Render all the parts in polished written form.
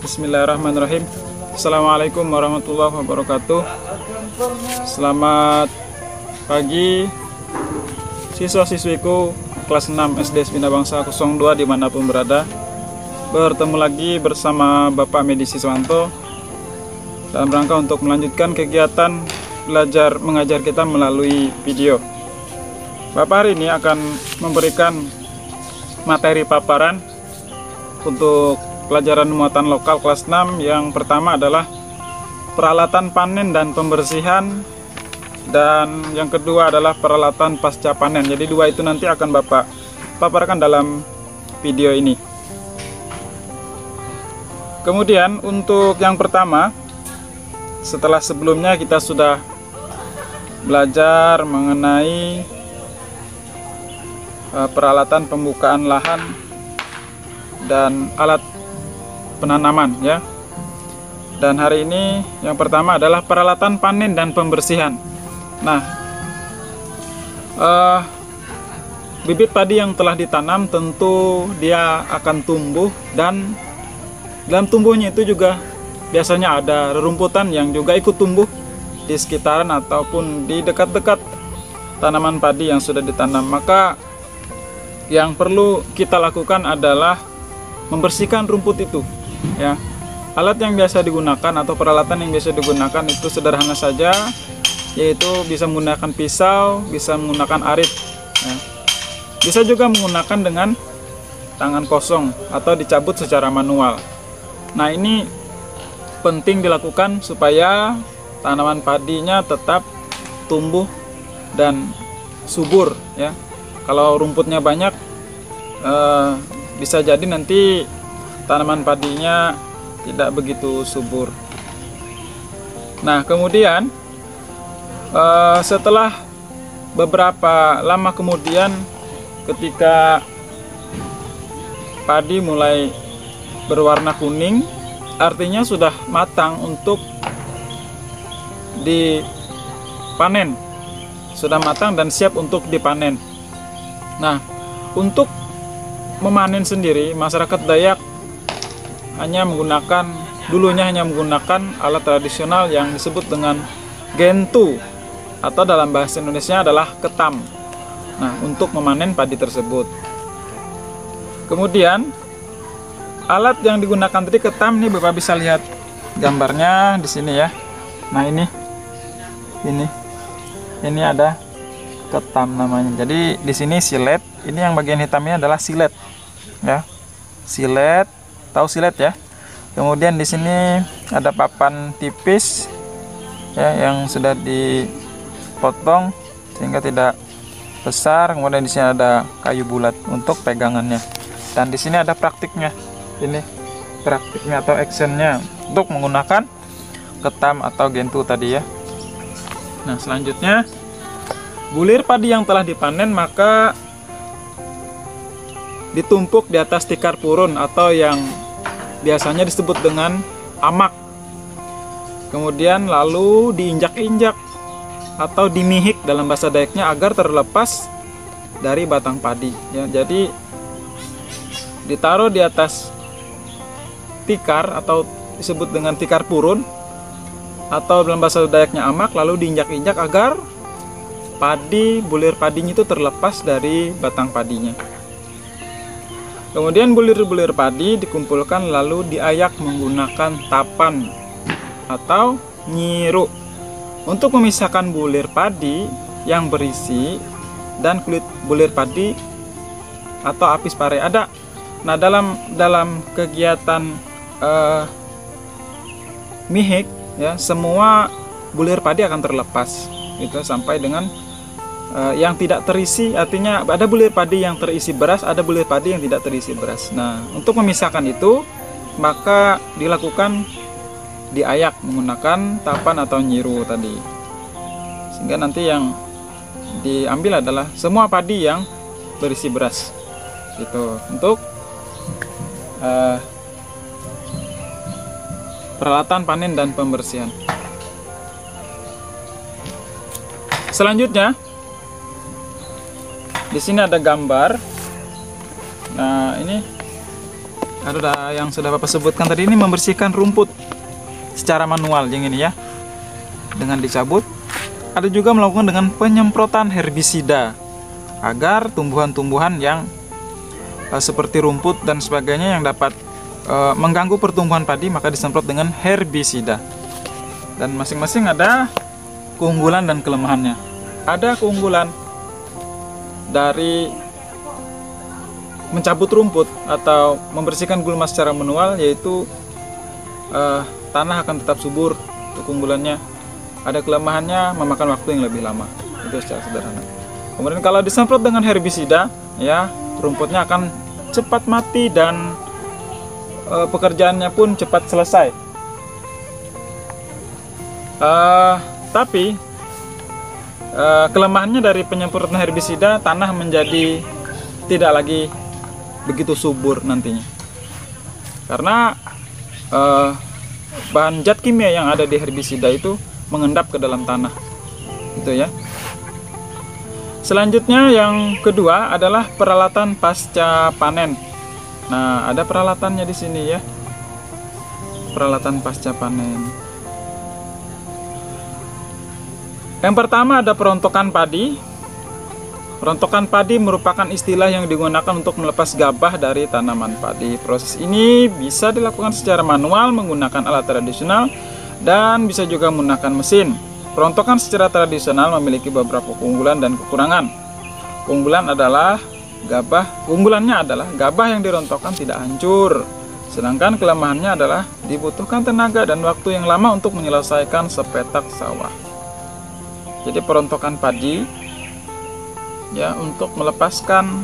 Bismillahirrahmanirrahim. Assalamualaikum warahmatullahi wabarakatuh. Selamat pagi siswa-siswiku kelas 6 SD Bina Bangsa 02 dimanapun berada. Bertemu lagi bersama Bapak Medi Siswanto dalam rangka untuk melanjutkan kegiatan belajar mengajar kita melalui video. Bapak hari ini akan memberikan materi paparan untuk pelajaran muatan lokal kelas 6. Yang pertama adalah peralatan panen dan pembersihan, dan yang kedua adalah peralatan pasca panen. Jadi dua itu nanti akan Bapak paparkan dalam video ini. Kemudian untuk yang pertama, setelah sebelumnya kita sudah belajar mengenai peralatan pembukaan lahan dan alat penanaman ya. Dan hari ini yang pertama adalah peralatan panen dan pembersihan. Nah, bibit padi yang telah ditanam tentu dia akan tumbuh, dan dalam tumbuhnya itu juga biasanya ada rerumputan yang juga ikut tumbuh di sekitaran ataupun di dekat-dekat tanaman padi yang sudah ditanam. Maka yang perlu kita lakukan adalah membersihkan rumput itu ya. Alat yang biasa digunakan atau peralatan yang biasa digunakan itu sederhana saja, yaitu bisa menggunakan pisau, bisa menggunakan arit ya. Bisa juga menggunakan dengan tangan kosong atau dicabut secara manual. Nah, ini penting dilakukan supaya tanaman padinya tetap tumbuh dan subur ya. Kalau rumputnya banyak, bisa jadi nanti tanaman padinya tidak begitu subur. Nah, kemudian setelah beberapa lama kemudian, ketika padi mulai berwarna kuning, artinya sudah matang untuk dipanen, sudah matang dan siap untuk dipanen. Nah, untuk memanen sendiri, masyarakat Dayak dulunya hanya menggunakan alat tradisional yang disebut dengan gentu, atau dalam bahasa Indonesia adalah ketam. Nah, untuk memanen padi tersebut. Kemudian alat yang digunakan tadi ketam, nih Bapak bisa lihat gambarnya di sini ya. Nah, ini ada ketam namanya. Jadi di sini silet, ini yang bagian hitamnya adalah silet ya. Silet, tahu silet ya. Kemudian di sini ada papan tipis ya yang sudah dipotong sehingga tidak besar. Kemudian di sini ada kayu bulat untuk pegangannya. Dan di sini ada praktiknya. Ini praktiknya atau actionnya untuk menggunakan ketam atau gentu tadi ya. Nah, selanjutnya bulir padi yang telah dipanen maka ditumpuk di atas tikar purun atau yang biasanya disebut dengan amak. Kemudian lalu diinjak-injak atau dimihik dalam bahasa Dayaknya agar terlepas dari batang padi ya. Jadi ditaruh di atas tikar atau disebut dengan tikar purun atau dalam bahasa Dayaknya amak, lalu diinjak-injak agar bulir padinya itu terlepas dari batang padinya. Kemudian bulir-bulir padi dikumpulkan lalu diayak menggunakan tapan atau nyiru untuk memisahkan bulir padi yang berisi dan kulit bulir padi atau apis pare ada. Nah, dalam kegiatan mihik ya, semua bulir padi akan terlepas itu sampai dengan yang tidak terisi, artinya ada bulir padi yang terisi beras, ada bulir padi yang tidak terisi beras. Nah, untuk memisahkan itu maka dilakukan diayak menggunakan tapan atau nyiru tadi, sehingga nanti yang diambil adalah semua padi yang berisi beras gitu. Untuk peralatan panen dan pembersihan. Selanjutnya di sini ada gambar. Nah, ini Ada yang sudah Bapak sebutkan tadi, ini membersihkan rumput secara manual yang ini ya, dengan dicabut. Ada juga melakukan dengan penyemprotan herbisida agar tumbuhan-tumbuhan yang seperti rumput dan sebagainya yang dapat mengganggu pertumbuhan padi, maka disemprot dengan herbisida. Dan masing-masing ada keunggulan dan kelemahannya. Ada keunggulan dari mencabut rumput atau membersihkan gulma secara manual, yaitu tanah akan tetap subur. Itu keunggulannya. Ada kelemahannya, memakan waktu yang lebih lama. Itu secara sederhana. Kemudian kalau disemprot dengan herbisida, ya rumputnya akan cepat mati dan pekerjaannya pun cepat selesai. Tapi kelemahannya dari penyemprotan herbisida, tanah menjadi tidak lagi begitu subur nantinya, karena bahan zat kimia yang ada di herbisida itu mengendap ke dalam tanah, gitu ya. Selanjutnya yang kedua adalah peralatan pasca panen. Nah, ada peralatannya di sini ya, peralatan pasca panen. Yang pertama ada perontokan padi. Perontokan padi merupakan istilah yang digunakan untuk melepas gabah dari tanaman padi. Proses ini bisa dilakukan secara manual menggunakan alat tradisional dan bisa juga menggunakan mesin. Perontokan secara tradisional memiliki beberapa keunggulan dan kekurangan. Keunggulannya adalah gabah yang dirontokkan tidak hancur. Sedangkan kelemahannya adalah dibutuhkan tenaga dan waktu yang lama untuk menyelesaikan sepetak sawah. Jadi perontokan padi ya, untuk melepaskan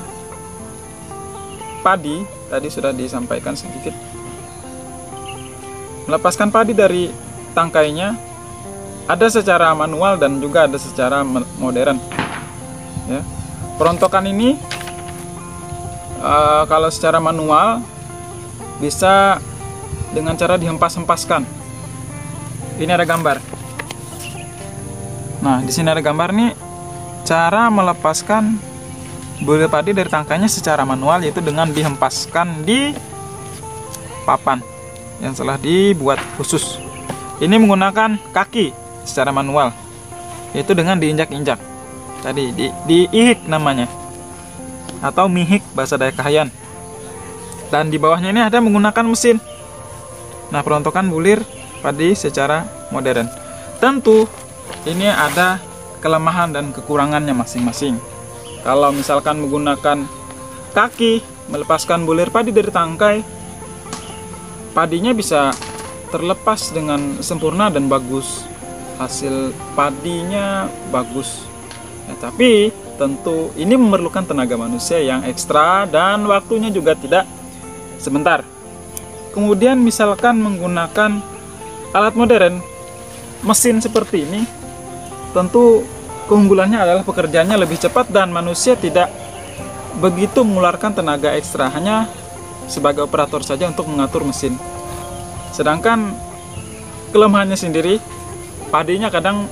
padi tadi sudah disampaikan sedikit. Melepaskan padi dari tangkainya ada secara manual dan juga ada secara modern. Ya. Perontokan ini kalau secara manual bisa dengan cara dihempas-hempaskan. Ini ada gambar. Nah, di sini ada gambar nih. Cara melepaskan bulir padi dari tangkainya secara manual, yaitu dengan dihempaskan di papan yang telah dibuat khusus. Ini menggunakan kaki secara manual, yaitu dengan diinjak-injak. Tadi diihik namanya, atau mihik bahasa Dayak Kahayan. Dan di bawahnya ini ada menggunakan mesin. Nah, perontokan bulir padi secara modern. Tentu ini ada kelemahan dan kekurangannya masing-masing. Kalau misalkan menggunakan kaki melepaskan bulir padi dari tangkai, padinya bisa terlepas dengan sempurna dan bagus, hasil padinya bagus ya, tapi tentu ini memerlukan tenaga manusia yang ekstra dan waktunya juga tidak sebentar. Kemudian misalkan menggunakan alat modern, mesin seperti ini, tentu keunggulannya adalah pekerjaannya lebih cepat dan manusia tidak begitu mengeluarkan tenaga ekstra, hanya sebagai operator saja untuk mengatur mesin. Sedangkan kelemahannya sendiri, padinya kadang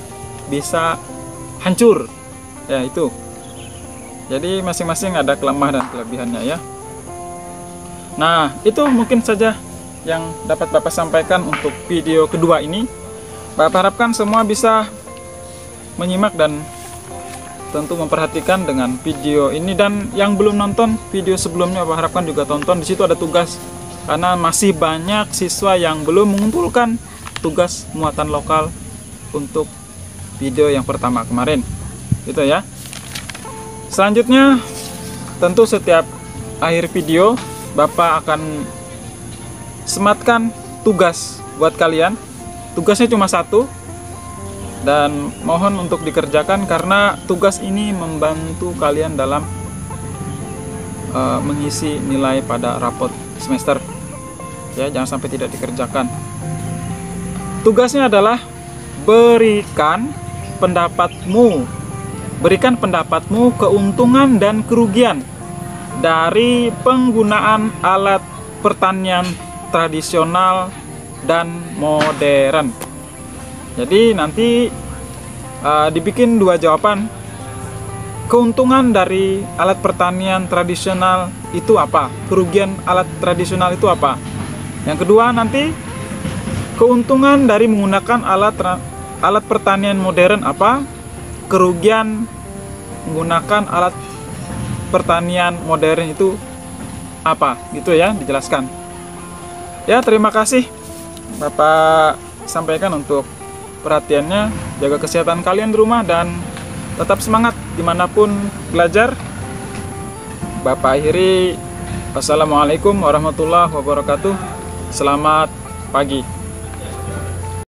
bisa hancur. Ya itu. Jadi masing-masing ada kelemahan dan kelebihannya ya. Nah, itu mungkin saja yang dapat Bapak sampaikan untuk video kedua ini. Bapak harapkan semua bisa menyimak dan tentu memperhatikan dengan video ini, dan yang belum nonton video sebelumnya Bapak harapkan juga tonton. Di situ ada tugas, karena masih banyak siswa yang belum mengumpulkan tugas muatan lokal untuk video yang pertama kemarin. Gitu ya. Selanjutnya tentu setiap akhir video Bapak akan sematkan tugas buat kalian. Tugasnya cuma satu, dan mohon untuk dikerjakan karena tugas ini membantu kalian dalam mengisi nilai pada rapot semester. Ya, jangan sampai tidak dikerjakan. Tugasnya adalah berikan pendapatmu keuntungan dan kerugian dari penggunaan alat pertanian tradisional dan modern. Jadi nanti dibikin 2 jawaban. keuntungan dari alat pertanian tradisional itu apa? Kerugian alat tradisional itu apa? Yang kedua nanti keuntungan dari menggunakan alat pertanian modern apa? Kerugian menggunakan alat pertanian modern itu apa? Gitu ya, dijelaskan. Ya, terima kasih Bapak sampaikan untuk perhatiannya. Jaga kesehatan kalian di rumah dan tetap semangat dimanapun belajar. Bapak akhiri. Wassalamualaikum warahmatullahi wabarakatuh. Selamat pagi.